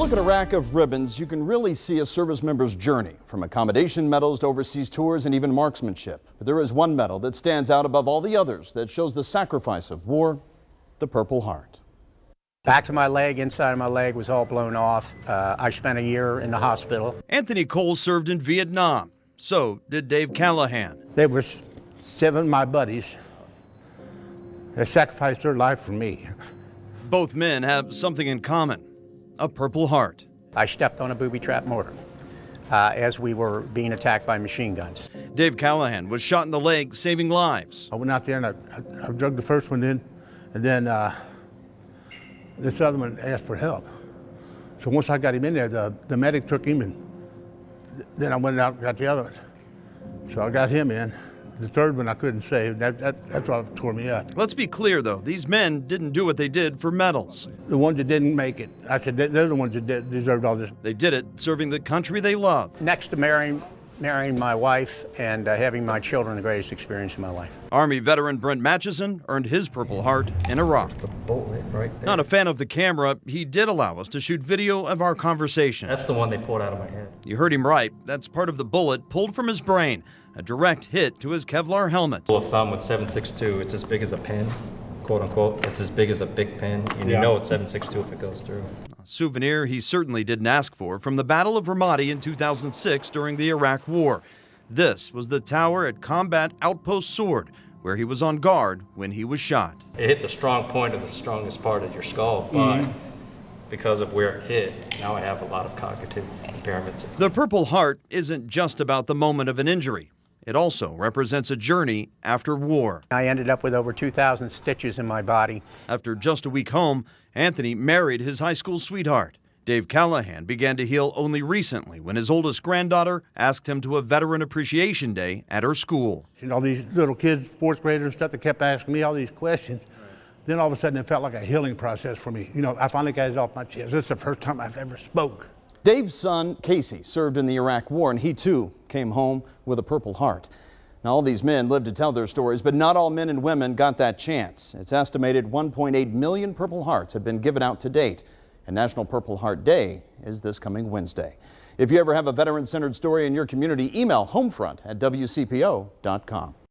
look at a rack of ribbons, you can really see a service member's journey, from accommodation medals to overseas tours and even marksmanship. But there is one medal that stands out above all the others that shows the sacrifice of war, the Purple Heart. Back of my leg, inside of my leg was all blown off. I spent a year in the hospital. Anthony Kohl served in Vietnam. So did Dave Callahan. There were 7 of my buddies that sacrificed their life for me. Both men have something in common: a Purple Heart. I stepped on a booby-trap mortar as we were being attacked by machine guns. Dave Callahan was shot in the leg, saving lives. I went out there and I drugged the first one in, and then this other one asked for help. So once I got him in there, the medic took him, and then I went out and got the other one. So I got him in. The third one I couldn't save. That's what tore me up. Let's be clear, though. These men didn't do what they did for medals. The ones that didn't make it, I said, they're the ones that deserved all this. They did it serving the country they love. Next to marrying my wife and having my children, the greatest experience of my life. Army veteran Brent Matchison earned his Purple Heart in Iraq. The bullet right there. Not a fan of the camera, he did allow us to shoot video of our conversation. That's the one they pulled out of my head. You heard him right. That's part of the bullet pulled from his brain. A direct hit to his Kevlar helmet. Rule of thumb with 7.62, it's as big as a pen, quote unquote. It's as big as a big pen, and you know it's 7.62 if it goes through. A souvenir he certainly didn't ask for from the Battle of Ramadi in 2006 during the Iraq War. This was the tower at Combat Outpost Sword, where he was on guard when he was shot. It hit the strong point of the strongest part of your skull, but because of where it hit, now I have a lot of cognitive impairments. The Purple Heart isn't just about the moment of an injury. It also represents a journey after war. I ended up with over 2,000 stitches in my body. After just a week home, Anthony married his high school sweetheart. Dave Callahan began to heal only recently when his oldest granddaughter asked him to a Veteran Appreciation Day at her school. And all these little kids, 4th graders and stuff, that kept asking me all these questions. Then all of a sudden it felt like a healing process for me. You know, I finally got it off my chest. This is the first time I've ever spoke. Dave's son, Casey, served in the Iraq War, and he too came home with a Purple Heart. Now, all these men lived to tell their stories, but not all men and women got that chance. It's estimated 1.8 million Purple Hearts have been given out to date, and National Purple Heart Day is this coming Wednesday. If you ever have a veteran-centered story in your community, email Homefront at WCPO.com.